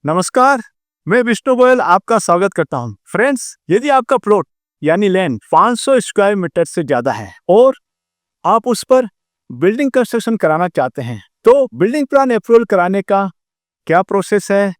नमस्कार, मैं विष्णु गोयल आपका स्वागत करता हूं। फ्रेंड्स, यदि आपका प्लॉट यानी लैंड 500 स्क्वायर मीटर से ज्यादा है और आप उस पर बिल्डिंग कंस्ट्रक्शन कराना चाहते हैं, तो बिल्डिंग प्लान अप्रूवल कराने का क्या प्रोसेस है,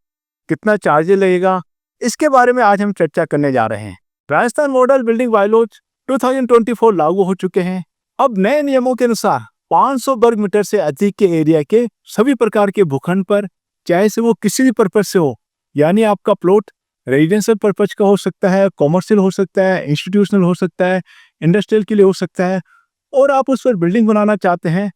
कितना चार्ज लगेगा, इसके बारे में आज हम चर्चा करने जा रहे हैं। राजस्थान मॉडल बिल्डिंग बायलॉज 2024 लागू हो चुके हैं। अब नए नियमों के अनुसार 500 वर्ग मीटर से अधिक के एरिया के सभी प्रकार के भूखंड पर, चाहे से वो किसी भी पर्पज से हो, यानी आपका प्लॉट रेजिडेंशियल पर्पज का हो सकता है, कॉमर्शियल हो सकता है, इंस्टीट्यूशनल हो सकता है, इंडस्ट्रियल के लिए हो सकता है, और आप उस पर बिल्डिंग बनाना चाहते हैं,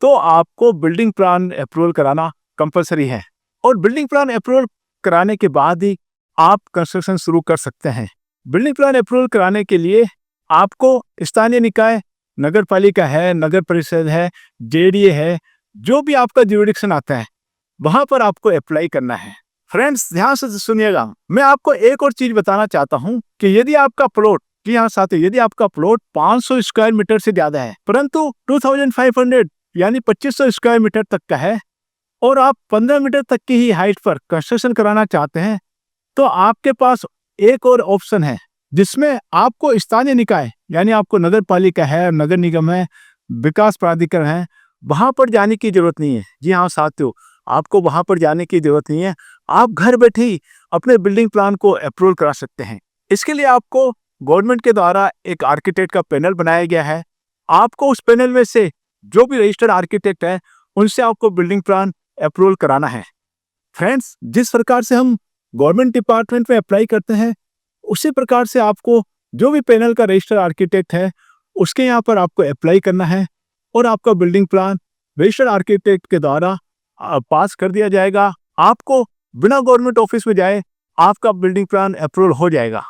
तो आपको बिल्डिंग प्लान अप्रूवल कराना कंपलसरी है। और बिल्डिंग प्लान अप्रूवल कराने के बाद ही आप कंस्ट्रक्शन शुरू कर सकते हैं। बिल्डिंग प्लान अप्रूवल कराने के लिए आपको स्थानीय निकाय, नगर पालिका है, नगर परिषद है, जेडीए है, जो भी आपका ज्यूरिडिक्शन आता है, वहां पर आपको अप्लाई करना है। फ्रेंड्स, ध्यान से सुनिएगा, मैं आपको एक और चीज बताना चाहता हूं कि यदि आपका प्लॉट, जी हाँ साथियों, यदि आपका प्लॉट 500 स्क्वायर मीटर से ज्यादा है परंतु 2500 यानी 2500 स्क्वायर मीटर तक का है और आप 15 मीटर तक की ही हाइट पर कंस्ट्रक्शन कराना चाहते हैं, तो आपके पास एक और ऑप्शन है जिसमें आपको स्थानीय निकाय यानी आपको नगर पालिका है, नगर निगम है, विकास प्राधिकरण है, वहां पर जाने की जरूरत नहीं है। जी हाँ साथियों, आपको वहां पर जाने की जरूरत नहीं है। आप घर बैठे ही अपने बिल्डिंग प्लान को अप्रूवल करा सकते हैं। इसके लिए आपको गवर्नमेंट के द्वारा एक आर्किटेक्ट का पैनल बनाया गया है। आपको उस पैनल में से जो भी रजिस्टर्ड आर्किटेक्ट है, उनसे आपको बिल्डिंग प्लान अप्रूवल कराना है। फ्रेंड्स, जिस प्रकार से हम गवर्नमेंट डिपार्टमेंट में अप्लाई करते हैं, उसी प्रकार से आपको जो भी पैनल का रजिस्टर्ड आर्किटेक्ट है, उसके यहाँ पर आपको अप्लाई करना है और आपका बिल्डिंग प्लान रजिस्टर्ड आर्किटेक्ट के द्वारा पास कर दिया जाएगा। आपको बिना गवर्नमेंट ऑफिस में जाए आपका बिल्डिंग प्लान अप्रूवल हो जाएगा।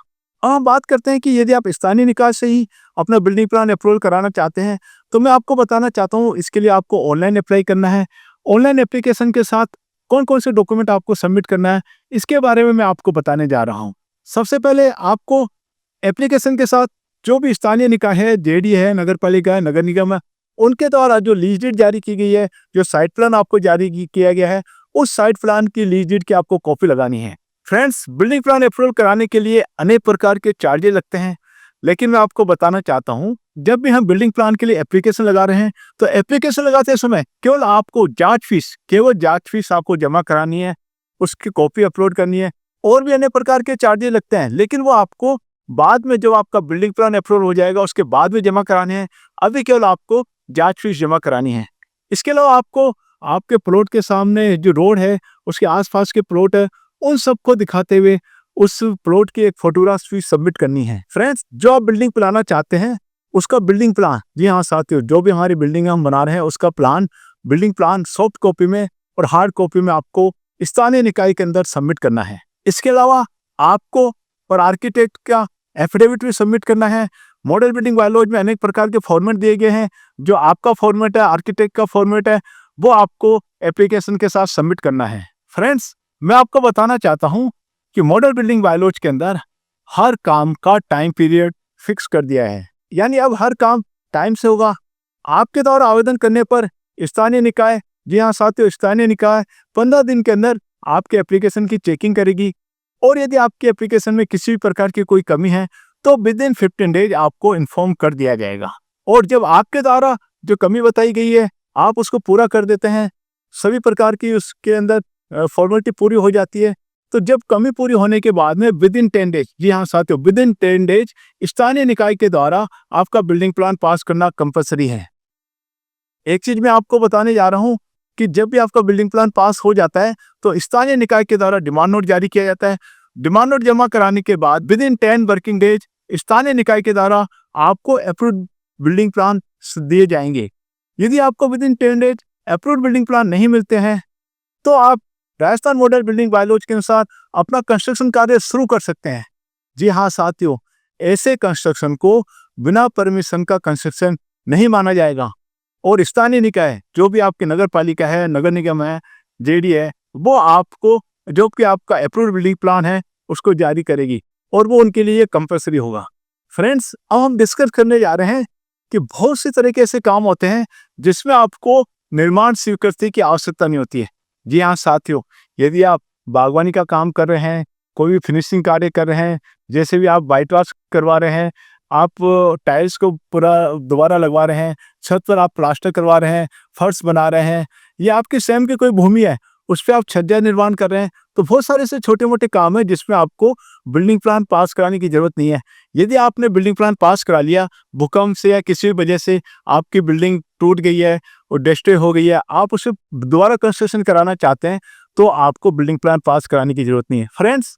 अब हम बात करते हैं कि यदि आप स्थानीय निकाय से ही अपना बिल्डिंग प्लान अप्रूवल कराना चाहते हैं, तो मैं आपको बताना चाहता हूँ, इसके लिए आपको ऑनलाइन अप्लाई करना है। ऑनलाइन एप्लीकेशन के साथ कौन कौन से डॉक्यूमेंट आपको सबमिट करना है, इसके बारे में मैं आपको बताने जा रहा हूँ। सबसे पहले आपको एप्लीकेशन के साथ जो भी स्थानीय निकाय है, जेडी है, नगर पालिका है, नगर निगम है, उनके द्वारा जो लीज डीड जारी की गई है, जो साइट प्लान आपको जारी किया गया है, उस साइट प्लान की लीज डीड की आपको कॉपी लगानी है। फ्रेंड्स, बिल्डिंग प्लान अप्रूवल कराने के लिए अनेक प्रकार के चार्जेस लगते हैं, लेकिन मैं आपको बताना चाहता हूं, जब भी हम बिल्डिंग प्लान के लिए एप्लीकेशन लगा रहे हैं, तो एप्लीकेशन लगाते समय केवल आपको जांच फीस आपको जमा करानी है, उसकी कॉपी अपलोड करनी है। और भी अनेक प्रकार के चार्जेस लगते हैं, लेकिन वो आपको बाद में, जब आपका बिल्डिंग प्लान अप्रूवल हो जाएगा, उसके बाद में जमा कराने हैं। अभी केवल आपको जांच फीस जमा करानी है। इसके अलावा आपको आपके प्लॉट के सामने जो रोड है, उसके आसपास के प्लॉट है, उन सबको दिखाते हुए उस प्लॉट की एक फोटोग्राफ भी सबमिट करनी है। फ्रेंड्स, जो आप बिल्डिंग बनाना चाहते हैं, उसका बिल्डिंग प्लान, जी हाँ साथियों, जो भी हमारी बिल्डिंग हम बना रहे हैं, उसका plan, building plan soft copy में और हार्ड कॉपी में आपको स्थानीय निकाय के अंदर सबमिट करना है। इसके अलावा आपको और आर्किटेक्ट का एफिडेविट भी सबमिट करना है। मॉडल बिल्डिंग बायलॉज में अनेक प्रकार के फॉर्मेट दिए गए हैं। जो आपका फॉर्मेट है, आर्किटेक्ट का फॉर्मेट है, वो आपको एप्लीकेशन के साथ सबमिट करना है। फ्रेंड्स, मैं आपको बताना चाहता हूं कि मॉडल बिल्डिंग बायलॉज के अंदर हर काम का टाइम पीरियड फिक्स कर दिया है, यानी अब हर काम टाइम से होगा। आपके द्वारा आवेदन करने पर स्थानीय निकाय, जी हाँ साथियों, स्थानीय निकाय 15 दिन के अंदर आपके एप्लीकेशन की चेकिंग करेगी और यदि आपके एप्लीकेशन में किसी भी प्रकार की कोई कमी है, तो विद इन 15 डेज आपको इन्फॉर्म कर दिया जाएगा। और जब आपके द्वारा जो कमी बताई गई है, आप उसको पूरा कर देते हैं, सभी प्रकार की उसके अंदर फॉर्मेलिटी पूरी हो जाती है, तो जब कमी पूरी होने के बाद में विद इन 10 डेज, जी हाँ साथियों, विद इन 10 डेज स्थानीय निकाय के द्वारा आपका बिल्डिंग प्लान पास करना कंपलसरी है। एक चीज मैं आपको बताने जा रहा हूँ कि जब भी आपका बिल्डिंग प्लान पास हो जाता है, तो स्थानीय निकाय के द्वारा डिमांड नोट जारी किया जाता है। डिमांड नोट जमा कराने के बाद विद इन 10 वर्किंग डेज स्थानीय निकाय के द्वारा आपको अप्रूव्ड बिल्डिंग प्लान दिए जाएंगे। यदि आपको with in 10 days approved building plan नहीं मिलते हैं, तो आप राजस्थान मॉडल बिल्डिंग बायलॉज के अनुसार अपना कंस्ट्रक्शन कार्य शुरू कर सकते हैं। जी हाँ साथियों, ऐसे कंस्ट्रक्शन को बिना परमिशन का कंस्ट्रक्शन नहीं माना जाएगा और स्थानीय निकाय, जो भी आपकी नगर पालिका है, नगर निगम है, जेडी है, वो आपको जो कि आपका अप्रूव्ड बिल्डिंग प्लान है उसको जारी करेगी और वो उनके लिए कंपलसरी होगा। फ्रेंड्स, अब हम डिस्कस करने जा रहे हैं कि बहुत सी तरह के ऐसे काम होते हैं जिसमें आपको निर्माण स्वीकृति की आवश्यकता नहीं होती है। जी हाँ साथियों, यदि आप बागवानी का काम कर रहे हैं, कोई भी फिनिशिंग कार्य कर रहे हैं, जैसे भी आप वाइट वॉश करवा रहे हैं, आप टाइल्स को पूरा दोबारा लगवा रहे हैं, छत पर आप प्लास्टर करवा रहे हैं, फर्श बना रहे हैं, या आपके स्वयं की कोई भूमि है उस पर आप छज्जा निर्माण कर रहे हैं, तो बहुत सारे ऐसे छोटे मोटे काम है जिसमें आपको बिल्डिंग प्लान पास कराने की जरूरत नहीं है। यदि आपने बिल्डिंग प्लान पास करा लिया, भूकंप से या किसी भी वजह से आपकी बिल्डिंग टूट गई है और डिस्ट्रॉय हो गई है, आप उसे दोबारा कंस्ट्रक्शन कराना चाहते हैं, तो आपको बिल्डिंग प्लान पास कराने की जरूरत नहीं है। फ्रेंड्स,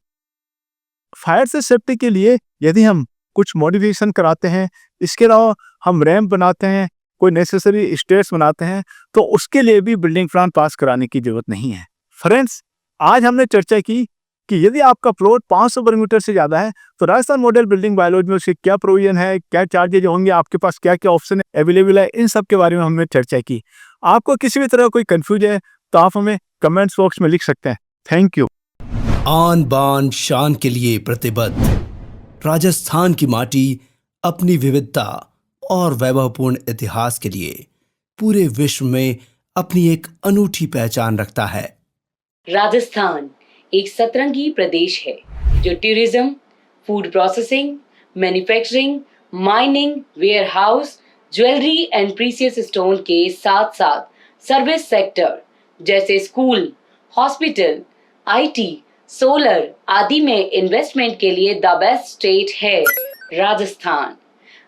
फायर से सेफ्टी के लिए यदि हम कुछ मॉडिफिकेशन कराते हैं, इसके अलावा हम रैंप बनाते हैं, कोई नेसेसरी स्टेयर्स बनाते हैं, तो उसके लिए भी बिल्डिंग प्लान पास कराने की जरूरत नहीं है। फ्रेंड्स, आज हमने चर्चा की कि यदि आपका प्लॉट 500 वर्ग मीटर से ज़्यादा है तो राजस्थान मॉडल बिल्डिंग बायोलॉजी में उसके क्या प्रोविजन है, क्या चार्जेज होंगे, आपके पास क्या क्या ऑप्शन अवेलेबल है, इन सब के बारे में हमने चर्चा की। आपको किसी भी तरह कोई कंफ्यूज है तो आप हमें कमेंट्स बॉक्स में लिख सकते हैं। Thank you. आन बान शान के लिए प्रतिबद्ध राजस्थान की माटी अपनी विविधता और वैभवपूर्ण इतिहास के लिए पूरे विश्व में अपनी एक अनूठी पहचान रखता है। राजस्थान एक सतरंगी प्रदेश है जो tourism, food processing, manufacturing, mining, warehouse, jewellery and precious stone के साथ साथ सर्विस सेक्टर जैसे स्कूल, हॉस्पिटल, आईटी, सोलर आदि में इन्वेस्टमेंट के लिए द बेस्ट स्टेट है राजस्थान।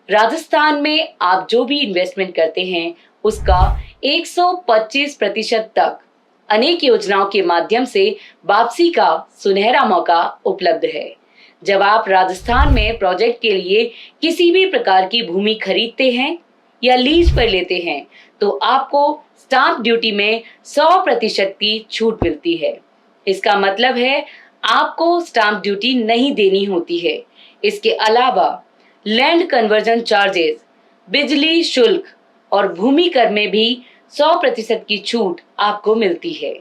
राजस्थान में आप जो भी इन्वेस्टमेंट करते हैं उसका 125% तक अनेक योजनाओं के माध्यम से वापसी का सुनहरा मौका उपलब्ध है। जब आप राजस्थान में प्रोजेक्ट के लिए किसी भी प्रकार की भूमि खरीदते हैं या लीज पर लेते हैं तो आपको स्टाम्प ड्यूटी में 100% की छूट मिलती है। इसका मतलब है आपको स्टाम्प ड्यूटी नहीं देनी होती है। इसके अलावा लैंड कन्वर्जन चार्जेस, बिजली शुल्क और भूमि कर में भी 100% की छूट आपको मिलती है।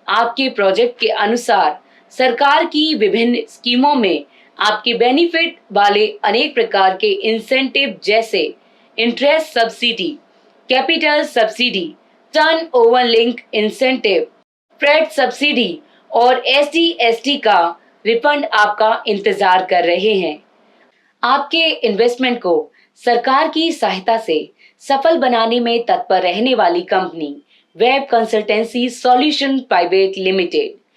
आपके प्रोजेक्ट के अनुसार सरकार की विभिन्न स्कीमों में आपके बेनिफिट वाले अनेक प्रकार के इंसेंटिव जैसे interest subsidy, capital subsidy, turn over link incentive, freight subsidy और SC/ST का रिफंड आपका इंतजार कर रहे हैं। आपके इन्वेस्टमेंट को सरकार की सहायता से सफल बनाने में तत्पर रहने वाली company web consultancy solution private limited